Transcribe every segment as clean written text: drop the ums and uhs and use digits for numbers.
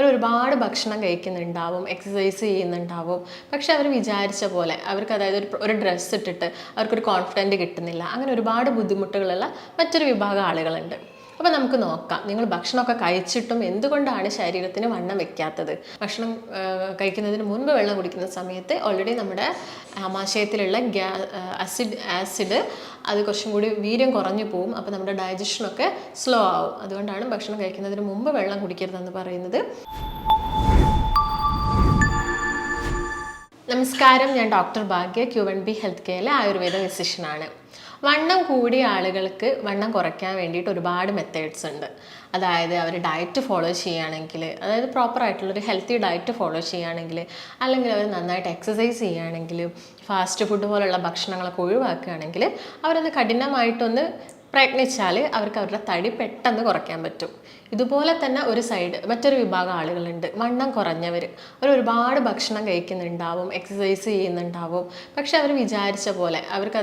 ഒരുപാട് ഭക്ഷണം കഴിക്കുന്നുണ്ടാവും, എക്സസൈസ് ചെയ്യുന്നുണ്ടാവും. പക്ഷെ അവർ വിചാരിച്ച പോലെ അവർക്ക് ഒരു ഡ്രസ്സ് ഇട്ടിട്ട് അവർക്കൊരു കോൺഫിഡൻറ്റ് കിട്ടുന്നില്ല. അങ്ങനെ ഒരുപാട് ബുദ്ധിമുട്ടുകളുള്ള മറ്റൊരു വിഭാഗം ആളുകളുണ്ട്. അപ്പോൾ നമുക്ക് നോക്കാം, നിങ്ങൾ ഭക്ഷണമൊക്കെ കഴിച്ചിട്ടും എന്തുകൊണ്ടാണ് ശരീരത്തിന് വണ്ണം വെക്കാത്തത്. ഭക്ഷണം കഴിക്കുന്നതിന് മുൻപ് വെള്ളം കുടിക്കുന്ന സമയത്ത് ഓൾറെഡി നമ്മുടെ ആമാശയത്തിലുള്ള ആസിഡ് അത് കുറച്ചും കൂടി വീര്യം കുറഞ്ഞു പോകും. അപ്പോൾ നമ്മുടെ ഡൈജഷനൊക്കെ സ്ലോ ആവും. അതുകൊണ്ടാണ് ഭക്ഷണം കഴിക്കുന്നതിന് മുമ്പ് വെള്ളം കുടിക്കരുതെന്ന് പറയുന്നത്. നമസ്കാരം, ഞാൻ ഡോക്ടർ ഭാഗ്യ, Q1B ഹെൽത്ത് കെയറിലെ ആയുർവേദ ഫിസിഷ്യനാണ്. വണ്ണം കൂടിയ ആളുകൾക്ക് വണ്ണം കുറയ്ക്കാൻ വേണ്ടിയിട്ട് ഒരുപാട് മെത്തേഡ്സ് ഉണ്ട്. അതായത് അവർ ഡയറ്റ് ഫോളോ ചെയ്യുകയാണെങ്കിൽ, അതായത് പ്രോപ്പറായിട്ടുള്ളൊരു ഹെൽത്തി ഡയറ്റ് ഫോളോ ചെയ്യുകയാണെങ്കിൽ, അല്ലെങ്കിൽ അവർ നന്നായിട്ട് എക്സസൈസ് ചെയ്യുകയാണെങ്കിൽ, ഫാസ്റ്റ് ഫുഡ് പോലുള്ള ഭക്ഷണങ്ങളൊക്കെ ഒഴിവാക്കുകയാണെങ്കിൽ, അവരത് കഠിനമായിട്ടൊന്ന് പ്രയത്നിച്ചാൽ അവർക്ക് അവരുടെ തടി പെട്ടെന്ന് കുറയ്ക്കാൻ പറ്റും. ഇതുപോലെ തന്നെ മറ്റൊരു വിഭാഗം ആളുകളുണ്ട്, വണ്ണം കുറഞ്ഞവർ. ഒരുപാട് ഭക്ഷണം കഴിക്കുന്നുണ്ടാവും, എക്സസൈസ് ചെയ്യുന്നുണ്ടാവും. പക്ഷെ അവർ വിചാരിച്ച പോലെ അവർക്ക്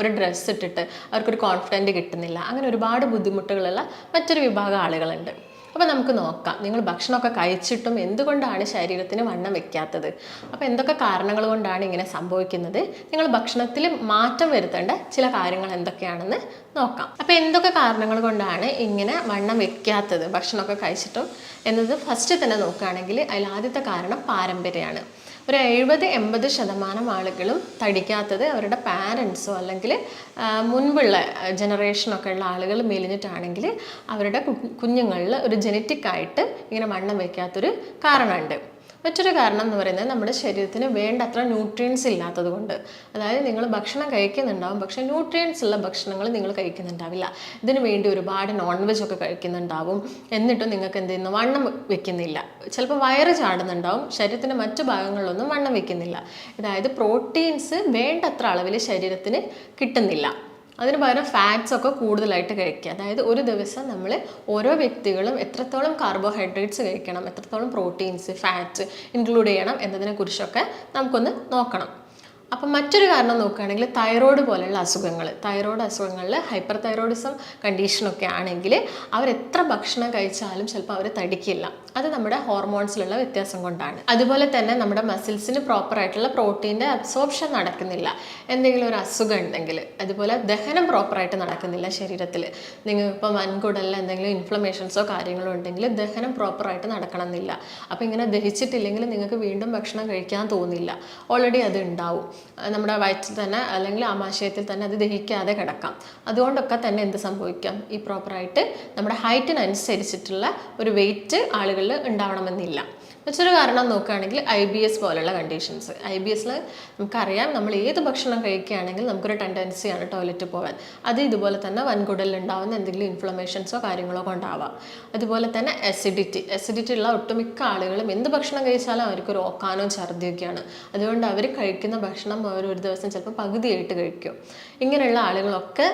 ഒരു ഡ്രസ്സ് ഇട്ടിട്ട് അവർക്കൊരു കോൺഫിഡൻറ്റ് കിട്ടുന്നില്ല. അങ്ങനെ ഒരുപാട് ബുദ്ധിമുട്ടുകളുള്ള മറ്റൊരു വിഭാഗം ആളുകളുണ്ട്. അപ്പോൾ നമുക്ക് നോക്കാം, നിങ്ങൾ ഭക്ഷണമൊക്കെ കഴിച്ചിട്ടും എന്തുകൊണ്ടാണ് ശരീരത്തിന് വണ്ണം വെക്കാത്തത്. അപ്പോൾ എന്തൊക്കെ കാരണങ്ങൾ കൊണ്ടാണ് ഇങ്ങനെ സംഭവിക്കുന്നത്, നിങ്ങൾ ഭക്ഷണത്തിൽ മാറ്റം വരുത്തേണ്ട ചില കാര്യങ്ങൾ എന്തൊക്കെയാണെന്ന് നോക്കാം. അപ്പോൾ എന്തൊക്കെ കാരണങ്ങൾ കൊണ്ടാണ് ഇങ്ങനെ വണ്ണം വെക്കാത്തത് ഭക്ഷണമൊക്കെ കഴിച്ചിട്ടും എന്നത് ഫസ്റ്റ് തന്നെ നോക്കുകയാണെങ്കിൽ അതിൽ ആദ്യത്തെ കാരണം പാരമ്പര്യമാണ്. ഒരു 70-80% ആളുകളും തടിക്കാത്തത് അവരുടെ പാരൻസോ അല്ലെങ്കിൽ മുൻപുള്ള ജനറേഷനൊക്കെ ഉള്ള ആളുകൾ മെലിഞ്ഞിട്ടാണെങ്കിൽ അവരുടെ കുഞ്ഞുങ്ങളിൽ ഒരു ജനറ്റിക്കായിട്ട് ഇങ്ങനെ വണ്ണം വയ്ക്കാത്തൊരു കാരണമുണ്ട്. മറ്റൊരു കാരണം എന്ന് പറയുന്നത് നമ്മുടെ ശരീരത്തിന് വേണ്ടത്ര ന്യൂട്രിയൻസ് ഇല്ലാത്തത് കൊണ്ട്. അതായത് നിങ്ങൾ ഭക്ഷണം കഴിക്കുന്നുണ്ടാവും, പക്ഷേ ന്യൂട്രിയൻസ് ഉള്ള ഭക്ഷണങ്ങൾ നിങ്ങൾ കഴിക്കുന്നുണ്ടാവില്ല. ഇതിനു വേണ്ടി ഒരുപാട് നോൺ വെജ് ഒക്കെ കഴിക്കുന്നുണ്ടാവും, എന്നിട്ടും നിങ്ങൾക്ക് എന്ത് ചെയ്യുന്നു, വണ്ണം വെക്കുന്നില്ല. ചിലപ്പോൾ വയറ് ചാടുന്നുണ്ടാവും, ശരീരത്തിൻ്റെ മറ്റു ഭാഗങ്ങളിലൊന്നും വണ്ണം വെക്കുന്നില്ല. അതായത് പ്രോട്ടീൻസ് വേണ്ടത്ര അളവിൽ ശരീരത്തിന് കിട്ടുന്നില്ല. അതിന് പകരം ഫാറ്റ്സ് ഒക്കെ കൂടുതലായിട്ട് കഴിക്കുക. അതായത് ഒരു ദിവസം നമ്മൾ ഓരോ വ്യക്തികളും എത്രത്തോളം കാർബോഹൈഡ്രേറ്റ്സ് കഴിക്കണം, എത്രത്തോളം പ്രോട്ടീൻസ്, ഫാറ്റ്സ് ഇൻക്ലൂഡ് ചെയ്യണം എന്നതിനെക്കുറിച്ചൊക്കെ നമുക്കൊന്ന് നോക്കണം. അപ്പം മറ്റൊരു കാരണം നോക്കുകയാണെങ്കിൽ തൈറോയ്ഡ് പോലെയുള്ള തൈറോയ്ഡ് അസുഖങ്ങളിൽ ഹൈപ്പർ തൈറോയിഡിസം കണ്ടീഷനൊക്കെ ആണെങ്കിൽ അവരെത്ര ഭക്ഷണം കഴിച്ചാലും ചിലപ്പോൾ അവർ തടിക്കില്ല. അത് നമ്മുടെ ഹോർമോൺസിലുള്ള വ്യത്യാസം കൊണ്ടാണ്. അതുപോലെ തന്നെ നമ്മുടെ മസിൽസിന് പ്രോപ്പറായിട്ടുള്ള പ്രോട്ടീൻ്റെ അബ്സോർപ്ഷൻ നടക്കുന്നില്ല. എന്തെങ്കിലും ഒരു അസുഖം ഉണ്ടെങ്കിൽ, അതുപോലെ ദഹനം പ്രോപ്പറായിട്ട് നടക്കുന്നില്ല ശരീരത്തിൽ. നിങ്ങൾക്കിപ്പോൾ വൻകുടലിൽ എന്തെങ്കിലും ഇൻഫ്ലമേഷൻസോ കാര്യങ്ങളോ ഉണ്ടെങ്കിൽ ദഹനം പ്രോപ്പറായിട്ട് നടക്കണമെന്നില്ല. അപ്പോൾ ഇങ്ങനെ ദഹിച്ചിട്ടില്ലെങ്കിൽ നിങ്ങൾക്ക് വീണ്ടും ഭക്ഷണം കഴിക്കാൻ തോന്നില്ല. ഓൾറെഡി അത് ഉണ്ടാവും നമ്മുടെ വയറ്റിൽ തന്നെ അല്ലെങ്കിൽ ആമാശയത്തിൽ തന്നെ, അത് ദഹിക്കാതെ കിടക്കാം. അതുകൊണ്ടൊക്കെ തന്നെ എന്ത് സംഭവിക്കാം, ഈ പ്രോപ്പറായിട്ട് നമ്മുടെ ഹൈറ്റിനനുസരിച്ചിട്ടുള്ള ഒരു വെയിറ്റ് ആളുകളിൽ ഉണ്ടാവണമെന്നില്ല. മറ്റൊരു കാരണം നോക്കുകയാണെങ്കിൽ IBS പോലുള്ള കണ്ടീഷൻസ്. IBSൽ നമുക്കറിയാം, നമ്മൾ ഏത് ഭക്ഷണം കഴിക്കുകയാണെങ്കിൽ നമുക്കൊരു ടെൻഡൻസിയാണ് ടോയ്ലറ്റ് പോകാൻ. അത് ഇതുപോലെ തന്നെ വൻകുടലിൽ ഉണ്ടാകുന്ന എന്തെങ്കിലും ഇൻഫ്ലമേഷൻസോ കാര്യങ്ങളോ കൊണ്ടാവാം. അതുപോലെ തന്നെ അസിഡിറ്റി ഉള്ള ഒട്ടുമിക്ക ആളുകളും എന്ത് ഭക്ഷണം കഴിച്ചാലും അവർക്കൊരു ഓക്കാനോ ഛർദിയൊക്കെയാണ്. അതുകൊണ്ട് അവർ കഴിക്കുന്ന ഭക്ഷണം അവർ ഒരു ദിവസം ചിലപ്പോൾ പകുതിയായിട്ട് കഴിക്കും. ഇങ്ങനെയുള്ള ആളുകളൊക്കെ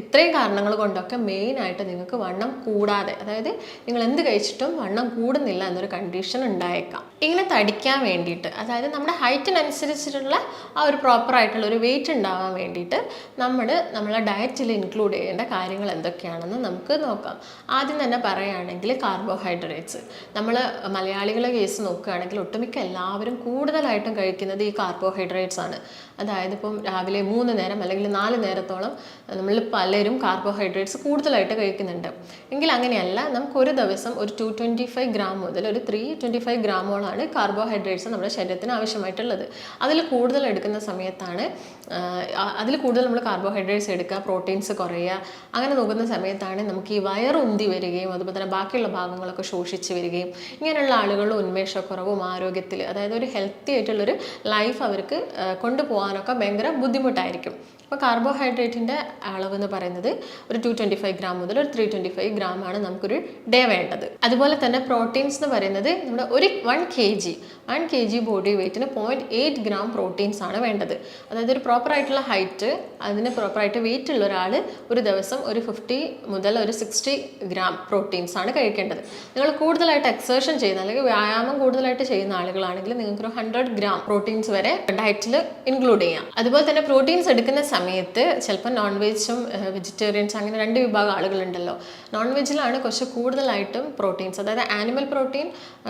ഇത്രയും കാരണങ്ങൾ കൊണ്ടൊക്കെ മെയിനായിട്ട് നിങ്ങൾക്ക് വണ്ണം കൂടാതെ, അതായത് നിങ്ങൾ എന്ത് കഴിച്ചിട്ടും വണ്ണം കൂടുന്നില്ല എന്നൊരു കണ്ടീഷൻ ഉണ്ടായേക്കാം. ഇങ്ങനെ തടിക്കാൻ വേണ്ടിയിട്ട്, അതായത് നമ്മുടെ ഹൈറ്റിനനുസരിച്ചിട്ടുള്ള ആ ഒരു പ്രോപ്പറായിട്ടുള്ള ഒരു വെയിറ്റ് ഉണ്ടാവാൻ വേണ്ടിയിട്ട് നമ്മളെ ഡയറ്റിൽ ഇൻക്ലൂഡ് ചെയ്യേണ്ട കാര്യങ്ങൾ എന്തൊക്കെയാണെന്ന് നമുക്ക് നോക്കാം. ആദ്യം തന്നെ പറയുകയാണെങ്കിൽ കാർബോഹൈഡ്രേറ്റ്സ്. നമ്മൾ മലയാളികളെ കേസ് നോക്കുകയാണെങ്കിൽ ഒട്ടുമിക്ക എല്ലാവരും കൂടുതലായിട്ടും കഴിക്കുന്നത് ഈ കാർബോഹൈഡ്രേറ്റ്സ് ആണ്. അതായത് ഇപ്പം രാവിലെ 3 നേരം അല്ലെങ്കിൽ 4 നേരത്തോളം നമ്മൾ പലരും കാർബോഹൈഡ്രേറ്റ്സ് കൂടുതലായിട്ട് കഴിക്കുന്നുണ്ട്. എങ്കിൽ അങ്ങനെയല്ല, നമുക്കൊരു ദിവസം ഒരു 225 ഗ്രാം മുതൽ ഒരു 325 ഗ്രാമോളാണ് കാർബോഹൈഡ്രേറ്റ്സ് നമ്മുടെ ശരീരത്തിന് ആവശ്യമായിട്ടുള്ളത്. അതിൽ കൂടുതൽ എടുക്കുന്ന സമയത്താണ്, അതിൽ കൂടുതൽ നമ്മൾ കാർബോഹൈഡ്രേറ്റ്സ് എടുക്കുക, പ്രോട്ടീൻസ് കുറയുക. അങ്ങനെ നോക്കുന്ന സമയത്താണ് നമുക്ക് ഈ വയറുന്തി വരികയും അതുപോലെ തന്നെ ബാക്കിയുള്ള ഭാഗങ്ങളൊക്കെ ശോഷിച്ച് വരികയും, ഇങ്ങനെയുള്ള ആളുകളുടെ ഉന്മേഷക്കുറവും ആരോഗ്യത്തിൽ, അതായത് ഒരു ഹെൽത്തി ആയിട്ടുള്ളൊരു ലൈഫ് അവർക്ക് കൊണ്ടുപോകാനൊക്കെ ഭയങ്കര ബുദ്ധിമുട്ടായിരിക്കും. അപ്പോൾ കാർബോഹൈഡ്രേറ്റിൻ്റെ അളവ് എന്ന് പറയുന്നത് ഒരു 225 ഗ്രാം മുതൽ ഒരു 325 ഗ്രാമാണ് നമുക്കൊരു ഡേ വേണ്ടത്. അതുപോലെ തന്നെ പ്രോട്ടീൻസ് എന്ന് പറയുന്നത് നമ്മുടെ 1 kg ബോഡി വെയ്റ്റിന് 0.8 ഗ്രാം പ്രോട്ടീൻസ് ആണ് വേണ്ടത്. അതായത് ഒരു പ്രോപ്പറായിട്ടുള്ള ഹൈറ്റ്, അതിന് പ്രോപ്പറായിട്ട് വെയിറ്റ് ഉള്ള ഒരാൾ ഒരു ദിവസം ഒരു 50 മുതൽ ഒരു 60 ഗ്രാം പ്രോട്ടീൻസ് ആണ് കഴിക്കേണ്ടത്. നിങ്ങൾ കൂടുതലായിട്ട് എക്സേർഷൻ ചെയ്യുന്ന അല്ലെങ്കിൽ വ്യായാമം കൂടുതലായിട്ട് ചെയ്യുന്ന ആളുകളാണെങ്കിൽ നിങ്ങൾക്കൊരു 100 ഗ്രാം പ്രോട്ടീൻസ് വരെ ഡയറ്റിൽ ഇൻക്ലൂഡ് ചെയ്യാം. അതുപോലെ തന്നെ പ്രോട്ടീൻസ് എടുക്കുന്ന സമയത്ത് ചിലപ്പോൾ നോൺ വെജും വെജിറ്റേറിയൻസ് അങ്ങനെ 2 വിഭാഗം ആളുകളുണ്ടല്ലോ. നോൺ വെജിലാണ് കുറച്ച് കൂടുതലായിട്ടും പ്രോട്ടീൻസ്, അതായത് ആനിമൽ പ്രോട്ടീൻ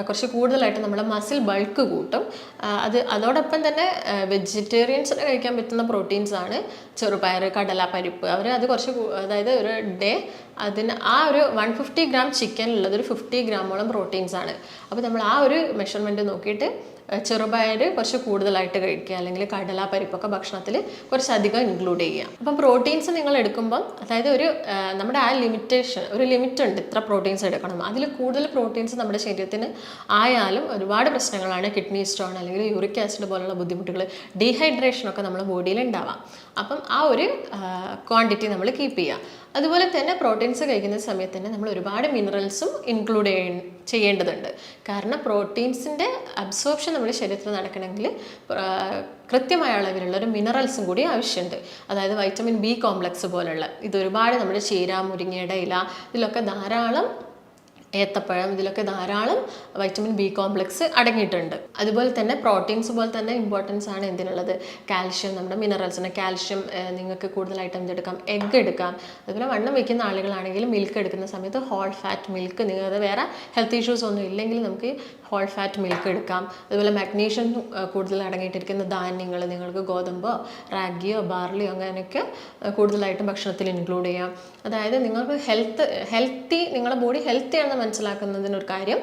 കുറച്ച് കൂടുതലായിട്ട് നമ്മുടെ മസിൽ ബൾക്ക് കൂട്ടും. അതോടൊപ്പം തന്നെ വെജിറ്റേറിയൻസിന് കഴിക്കാൻ പറ്റുന്ന പ്രോട്ടീൻസ് ആണ് ചെറുപയർ, കടല, പരിപ്പ്. അത് കുറച്ച് അതായത് ഒരു ഡേ അതിന് ആ ഒരു 150 ഗ്രാം ചിക്കനിലുള്ളത് ഒരു 50 ഗ്രാമോളം പ്രോട്ടീൻസ് ആണ്. അപ്പോൾ നമ്മൾ ആ ഒരു മെഷർമെൻറ്റ് നോക്കിയിട്ട് ചെറുപയർ കുറച്ച് കൂടുതലായിട്ട് കഴിക്കുക, അല്ലെങ്കിൽ കടല, പരിപ്പൊക്കെ ഭക്ഷണത്തിൽ കുറച്ചധികം ഇൻക്ലൂഡ് ചെയ്യുക. അപ്പം പ്രോട്ടീൻസ് നിങ്ങൾ എടുക്കുമ്പം അതായത് നമ്മുടെ ആ ഒരു ലിമിറ്റ് ഉണ്ട്, ഇത്ര പ്രോട്ടീൻസ് എടുക്കണം. അതിൽ കൂടുതൽ പ്രോട്ടീൻസ് നമ്മുടെ ശരീരത്തിന് ആയാലും ഒരുപാട് പ്രശ്നങ്ങളാണ്. കിഡ്നി സ്റ്റോൺ അല്ലെങ്കിൽ യൂറിക് ആസിഡ് പോലുള്ള ബുദ്ധിമുട്ടുകൾ, ഡീഹൈഡ്രേഷനൊക്കെ നമ്മുടെ ബോഡിയിൽ ഉണ്ടാവാം. അപ്പം ആ ഒരു ക്വാണ്ടിറ്റി നമ്മൾ കീപ്പ് ചെയ്യുക. അതുപോലെ തന്നെ പ്രോട്ടീൻസ് കഴിക്കുന്ന സമയത്ത് തന്നെ നമ്മൾ ഒരുപാട് മിനറൽസും ഇൻക്ലൂഡ് ചെയ്യേണ്ടതുണ്ട്. കാരണം പ്രോട്ടീൻസിൻ്റെ അബ്സോർപ്ഷൻ നമ്മുടെ ശരീരത്തിൽ നടക്കണമെങ്കിൽ കൃത്യമായ അളവിലുള്ള ഒരു മിനറൽസും കൂടി ആവശ്യമുണ്ട്. അതായത് വൈറ്റമിൻ ബി കോംപ്ലക്സ് പോലുള്ള ഇതൊരുപാട് നമ്മുടെ ചീര, മുരിങ്ങയുടെ ഇല, ഇതിലൊക്കെ ധാരാളം, ഏത്തപ്പഴം, ഇതിലൊക്കെ ധാരാളം വൈറ്റമിൻ ബി കോംപ്ലക്സ് അടങ്ങിയിട്ടുണ്ട്. അതുപോലെ തന്നെ പ്രോട്ടീൻസ് പോലെ തന്നെ ഇമ്പോർട്ടൻസ് ആണ് എന്തിനുള്ളത്, കാൽഷ്യം. നമ്മുടെ മിനറൽസിന് കാൽഷ്യം നിങ്ങൾക്ക് കൂടുതലായിട്ട് എന്തെടുക്കാം, എഗ്ഗ് എടുക്കാം. അതുപോലെ വണ്ണം വയ്ക്കുന്ന ആളുകളാണെങ്കിൽ മിൽക്ക് എടുക്കുന്ന സമയത്ത് ഹോൾ ഫാറ്റ് മിൽക്ക്, നിങ്ങൾക്ക് വേറെ ഹെൽത്ത് ഇഷ്യൂസ് ഒന്നും ഇല്ലെങ്കിൽ നമുക്ക് ഹോൾ ഫാറ്റ് മിൽക്ക് എടുക്കാം. അതുപോലെ മാഗ്നീഷ്യം കൂടുതൽ അടങ്ങിയിട്ടിരിക്കുന്ന ധാന്യങ്ങൾ, നിങ്ങൾക്ക് ഗോതമ്പോ, റാഗിയോ, ബാർലിയോ അങ്ങനെയൊക്കെ കൂടുതലായിട്ടും ഭക്ഷണത്തിൽ ഇൻക്ലൂഡ് ചെയ്യാം. അതായത് നിങ്ങൾക്ക് ഹെൽത്തി, നിങ്ങളുടെ ബോഡി ഹെൽത്തിയാണെന്ന് മനസ്സിലാക്കുന്നതിനൊരു കാര്യം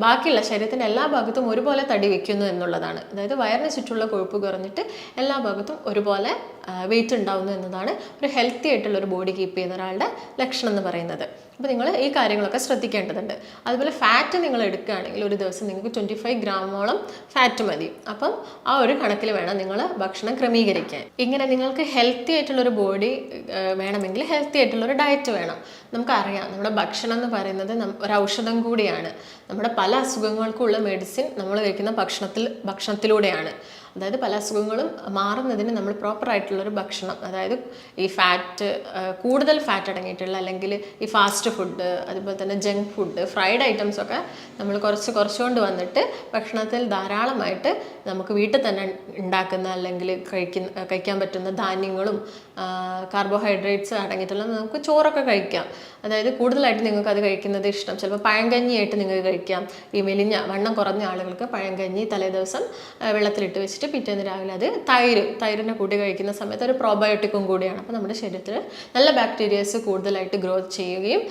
ബാക്കിയുള്ള ശരീരത്തിൻ്റെ എല്ലാ ഭാഗത്തും ഒരുപോലെ തടി വയ്ക്കുന്നു എന്നുള്ളതാണ്. അതായത് വയറിന് ചുറ്റുള്ള കൊഴുപ്പ് കുറഞ്ഞിട്ട് എല്ലാ ഭാഗത്തും ഒരുപോലെ വെയിറ്റ് ഉണ്ടാവുന്നു എന്നതാണ് ഒരു ഹെൽത്തി ആയിട്ടുള്ള ഒരു ബോഡി കീപ്പ് ചെയ്യുന്ന ഒരാളുടെ ലക്ഷണം എന്ന് പറയുന്നത്. അപ്പോൾ നിങ്ങൾ ഈ കാര്യങ്ങളൊക്കെ ശ്രദ്ധിക്കേണ്ടതുണ്ട്. അതുപോലെ ഫാറ്റ് നിങ്ങൾ എടുക്കുകയാണെങ്കിൽ ഒരു ദിവസം നിങ്ങൾക്ക് 25 ഗ്രാമോളം ഫാറ്റ് മതി. അപ്പം ആ ഒരു കണക്കിൽ വേണം നിങ്ങൾ ഭക്ഷണം ക്രമീകരിക്കാൻ. ഇങ്ങനെ നിങ്ങൾക്ക് ഹെൽത്തി ആയിട്ടുള്ളൊരു ബോഡി വേണമെങ്കിൽ ഹെൽത്തി ആയിട്ടുള്ളൊരു ഡയറ്റ് വേണം. നമുക്കറിയാം നമ്മുടെ ഭക്ഷണം എന്ന് പറയുന്നത് ഒരു ഔഷധം കൂടിയാണ്. നമ്മുടെ പല അസുഖങ്ങൾക്കുള്ള മെഡിസിൻ നമ്മൾ കഴിക്കുന്ന ഭക്ഷണത്തിലൂടെയാണ്. അതായത് പല അസുഖങ്ങളും മാറുന്നതിന് നമ്മൾ പ്രോപ്പറായിട്ടുള്ളൊരു ഭക്ഷണം, അതായത് ഈ കൂടുതൽ ഫാറ്റ് അടങ്ങിയിട്ടുള്ള അല്ലെങ്കിൽ ഈ ഫാസ്റ്റ് ഫുഡ്, അതുപോലെ തന്നെ ജങ്ക് ഫുഡ്, ഫ്രൈഡ് ഐറ്റംസ് ഒക്കെ നമ്മൾ കുറച്ചുകൊണ്ട് വന്നിട്ട് ഭക്ഷണത്തിൽ ധാരാളമായിട്ട് നമുക്ക് വീട്ടിൽ തന്നെ ഉണ്ടാക്കുന്ന അല്ലെങ്കിൽ കഴിക്കാൻ പറ്റുന്ന ധാന്യങ്ങളും കാർബോഹൈഡ്രേറ്റ്സ് അടങ്ങിയിട്ടുള്ള നമുക്ക് ചോറൊക്കെ കഴിക്കാം. അതായത് കൂടുതലായിട്ട് നിങ്ങൾക്ക് അത് കഴിക്കുന്നത് ഇഷ്ടം, ചിലപ്പോൾ പഴങ്കഞ്ഞിയായിട്ട് നിങ്ങൾക്ക് കഴിക്കാം. ഈ വണ്ണം കുറഞ്ഞ ആളുകൾക്ക് പഴങ്കഞ്ഞി തലേദിവസം വെള്ളത്തിലിട്ട് വെച്ചിട്ട് പിറ്റേന്ന് രാവിലെ അത് തൈരിനെ കൂട്ടി കഴിക്കുന്ന സമയത്ത് ഒരു പ്രോബയോട്ടിക്കും കൂടിയാണ്. അപ്പോൾ നമ്മുടെ ശരീരത്തിൽ നല്ല ബാക്ടീരിയസ് കൂടുതലായിട്ട് ഗ്രോത്ത് ചെയ്യുകയും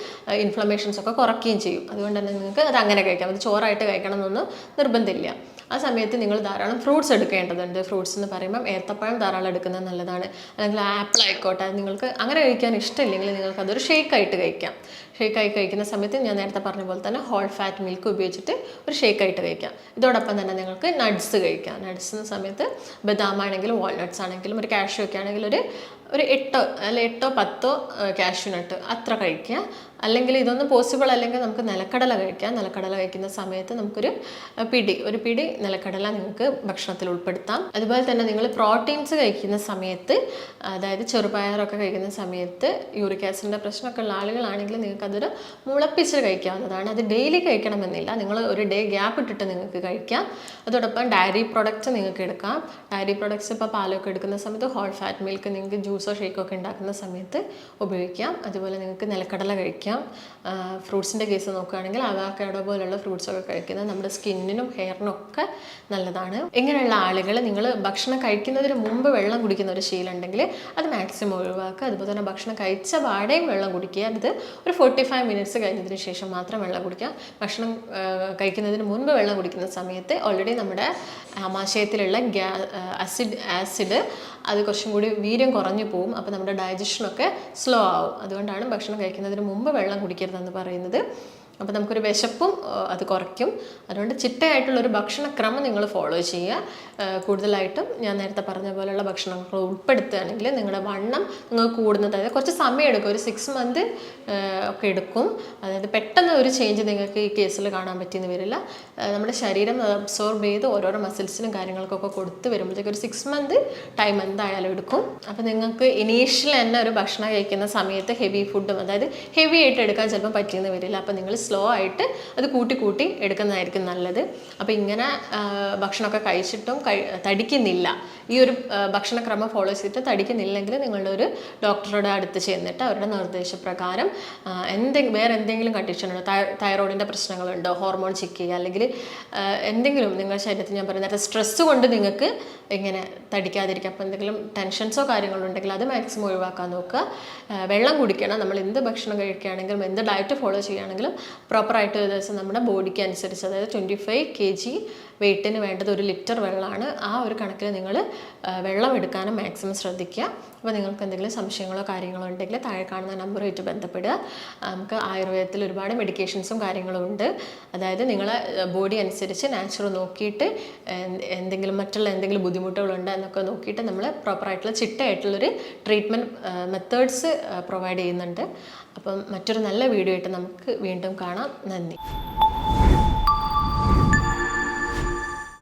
ഇൻഫ്ലമേഷൻസ് ഒക്കെ കുറയ്ക്കുകയും ചെയ്യും. അതുകൊണ്ട് തന്നെ നിങ്ങൾക്ക് അത് അങ്ങനെ കഴിക്കാം. അത് ചോറായിട്ട് കഴിക്കണം എന്നൊന്നും നിർബന്ധമില്ല. ആ സമയത്ത് നിങ്ങൾ ധാരാളം ഫ്രൂട്ട്സ് എടുക്കേണ്ടതുണ്ട്. ഫ്രൂട്ട്സ് എന്ന് പറയുമ്പം ഏത്തപ്പഴം ധാരാളം എടുക്കുന്നത് നല്ലതാണ്. അല്ലെങ്കിൽ ആപ്പിൾ ആയിക്കോട്ടെ, നിങ്ങൾക്ക് അങ്ങനെ കഴിക്കാൻ ഇഷ്ടമില്ലെങ്കിൽ നിങ്ങൾക്ക് അതൊരു ഷേക്കായിട്ട് കഴിക്കാം. ഷേക്കായി കഴിക്കുന്ന സമയത്ത് ഞാൻ നേരത്തെ പറഞ്ഞ പോലെ തന്നെ ഹോൾ ഫാറ്റ് മിൽക്ക് ഉപയോഗിച്ചിട്ട് ഒരു ഷേക്കായിട്ട് കഴിക്കാം. ഇതോടൊപ്പം തന്നെ നിങ്ങൾക്ക് നട്ട്സ് കഴിക്കാം. നട്ട്സ് എന്ന സമയത്ത് ബദാം ആണെങ്കിലും വാൾനട്ട്സ് ആണെങ്കിലും ഒരു കാഷ്യൂ ഒക്കെ ആണെങ്കിൽ ഒരു 8 or 10 കാഷ്യൂ നട്ട് അത്ര കഴിക്കുക. അല്ലെങ്കിൽ ഇതൊന്നും പോസിബിൾ അല്ലെങ്കിൽ നമുക്ക് നിലക്കടല കഴിക്കാം. നിലക്കടല കഴിക്കുന്ന സമയത്ത് നമുക്കൊരു പിടി നിലക്കടല നിങ്ങൾക്ക് ഭക്ഷണത്തിൽ ഉൾപ്പെടുത്താം. അതുപോലെ തന്നെ നിങ്ങൾ പ്രോട്ടീൻസ് കഴിക്കുന്ന സമയത്ത്, അതായത് ചെറുപയറൊക്കെ കഴിക്കുന്ന സമയത്ത് യൂറിക് ആസിഡിൻ്റെ പ്രശ്നമൊക്കെ ഉള്ള ആളുകളാണെങ്കിൽ നിങ്ങൾക്ക് അതൊരു മുളപ്പിച്ച് കഴിക്കാവുന്നതാണ്. അത് ഡെയിലി കഴിക്കണമെന്നില്ല, നിങ്ങൾ ഒരു ഡേ ഗ്യാപ്പ് ഇട്ടിട്ട് നിങ്ങൾക്ക് കഴിക്കാം. അതോടൊപ്പം ഡയറി പ്രൊഡക്ട്സ് നിങ്ങൾക്ക് എടുക്കാം. ഡയറി പ്രൊഡക്ട്സ് ഇപ്പോൾ പാലൊക്കെ എടുക്കുന്ന സമയത്ത് ഹോൾ ഫാറ്റ് മിൽക്ക് നിങ്ങൾക്ക് ജ്യൂസോ ഷേക്കോ ഒക്കെ ഉണ്ടാക്കുന്ന സമയത്ത് ഉപയോഗിക്കാം. അതുപോലെ നിങ്ങൾക്ക് നിലക്കടല കഴിക്കാം. ഫ്രൂട്ട്സിൻ്റെ കേസ് നോക്കുകയാണെങ്കിൽ അവക്കാഡോ പോലുള്ള ഫ്രൂട്ട്സൊക്കെ കഴിക്കുന്നത് നമ്മുടെ സ്കിന്നിനും ഹെയറിനും ഒക്കെ നല്ലതാണ്. ഇങ്ങനെയുള്ള ആളുകൾ നിങ്ങൾ ഭക്ഷണം കഴിക്കുന്നതിന് മുമ്പ് വെള്ളം കുടിക്കുന്ന ഒരു ശീലം ഉണ്ടെങ്കിൽ അത് മാക്സിമം ഒഴിവാക്കുക. അതുപോലെ തന്നെ ഭക്ഷണം കഴിച്ച പാടെയും വെള്ളം കുടിക്കുക. അത് ഒരു 45 മിനിറ്റ്സ് കഴിഞ്ഞതിന് ശേഷം മാത്രം വെള്ളം കുടിക്കുക. ഭക്ഷണം കഴിക്കുന്നതിന് മുൻപ് വെള്ളം കുടിക്കുന്ന സമയത്ത് ഓൾറെഡി നമ്മുടെ ആമാശയത്തിലുള്ള ആസിഡ് അത് കുറച്ചും കൂടി വീര്യം കുറഞ്ഞു പോകും. അപ്പോൾ നമ്മുടെ ഡൈജഷനൊക്കെ സ്ലോ ആവും. അതുകൊണ്ടാണ് ഭക്ഷണം കഴിക്കുന്നതിന് മുമ്പ് വെള്ളം കുടിക്കരുതെന്ന് പറയുന്നത്. അപ്പോൾ നമുക്കൊരു വിശപ്പും അത് കുറയ്ക്കും. അതുകൊണ്ട് ചിട്ടയായിട്ടുള്ളൊരു ഭക്ഷണക്രമം നിങ്ങൾ ഫോളോ ചെയ്യുക. കൂടുതലായിട്ടും ഞാൻ നേരത്തെ പറഞ്ഞ പോലെയുള്ള ഭക്ഷണങ്ങൾ ഉൾപ്പെടുത്തുകയാണെങ്കിൽ നിങ്ങളുടെ വണ്ണം നിങ്ങൾക്ക് കൂടുന്നത്, അതായത് കുറച്ച് സമയം എടുക്കും, ഒരു 6 months ഒക്കെ എടുക്കും. അതായത് പെട്ടെന്ന് ഒരു ചേഞ്ച് നിങ്ങൾക്ക് ഈ കേസിൽ കാണാൻ പറ്റിയെന്ന് വരില്ല. നമ്മുടെ ശരീരം അബ്സോർബ് ചെയ്ത് ഓരോരോ മസിൽസിനും കാര്യങ്ങൾക്കൊക്കെ കൊടുത്ത് വരുമ്പോഴത്തേക്ക് ഒരു 6 months ടൈം എന്തായാലും എടുക്കും. അപ്പോൾ നിങ്ങൾക്ക് ഇനീഷ്യൽ തന്നെ ഒരു ഭക്ഷണം കഴിക്കുന്ന സമയത്ത് ഹെവി ഫുഡും, അതായത് ഹെവി ആയിട്ട് എടുക്കാൻ ചിലപ്പോൾ പറ്റിയെന്ന് വരില്ല. അപ്പോൾ നിങ്ങൾ സ്ലോ ആയിട്ട് അത് കൂട്ടി എടുക്കുന്നതായിരിക്കും നല്ലത്. അപ്പോൾ ഇങ്ങനെ ഭക്ഷണമൊക്കെ കഴിച്ചിട്ടും തടിക്കുന്നില്ല, ഈ ഒരു ഭക്ഷണക്രമം ഫോളോ ചെയ്തിട്ട് തടിക്കുന്നില്ലെങ്കിൽ നിങ്ങളുടെ ഒരു ഡോക്ടറുടെ അടുത്ത് ചെന്നിട്ട് അവരുടെ നിർദ്ദേശപ്രകാരം വേറെ എന്തെങ്കിലും കണ്ടീഷൻ ഉണ്ടോ, തൈറോയിഡിൻ്റെ പ്രശ്നങ്ങളുണ്ടോ, ഹോർമോൺ ചെക്ക് ചെയ്യുക, അല്ലെങ്കിൽ എന്തെങ്കിലും നിങ്ങളുടെ ശരീരത്തിൽ ഞാൻ പറയുന്നത് സ്ട്രെസ്സ് കൊണ്ട് നിങ്ങൾക്ക് ഇങ്ങനെ തടിക്കാതിരിക്കുക, അപ്പോൾ എന്തെങ്കിലും ടെൻഷൻസോ കാര്യങ്ങളോ ഉണ്ടെങ്കിൽ അത് മാക്സിമം ഒഴിവാക്കാൻ നോക്കുക. വെള്ളം കുടിക്കണം. നമ്മൾ എന്ത് ഭക്ഷണം കഴിക്കുകയാണെങ്കിലും എന്ത് ഡയറ്റ് ഫോളോ ചെയ്യുകയാണെങ്കിലും പ്രോപ്പറായിട്ട് ഒരു ദിവസം നമ്മുടെ ബോഡിക്ക് അനുസരിച്ച്, അതായത് 25 kg വെയിറ്റിന് വേണ്ടത് 1 ലിറ്റർ വെള്ളമാണ്. ആ ഒരു കണക്കിൽ നിങ്ങൾ വെള്ളം എടുക്കാനും മാക്സിമം ശ്രദ്ധിക്കുക. അപ്പോൾ നിങ്ങൾക്ക് എന്തെങ്കിലും സംശയങ്ങളോ കാര്യങ്ങളോ ഉണ്ടെങ്കിൽ താഴെ കാണുന്ന നമ്പറുമായിട്ട് ബന്ധപ്പെടുക. നമുക്ക് ആയുർവേദത്തിൽ ഒരുപാട് മെഡിക്കേഷൻസും കാര്യങ്ങളും ഉണ്ട്. അതായത് നിങ്ങളെ ബോഡി അനുസരിച്ച് നാച്ചുറൽ നോക്കിയിട്ട് മറ്റുള്ള എന്തെങ്കിലും ബുദ്ധിമുട്ടുകളുണ്ടോ എന്നൊക്കെ നോക്കിയിട്ട് നമ്മൾ പ്രോപ്പറായിട്ടുള്ള ചിട്ടയായിട്ടുള്ളൊരു ട്രീറ്റ്മെൻറ്റ് മെത്തേഡ്സ് പ്രൊവൈഡ് ചെയ്യുന്നുണ്ട്. അപ്പം മറ്റൊരു നല്ല വീഡിയോ ആയിട്ട് നമുക്ക് വീണ്ടും കാണാം. നന്ദി.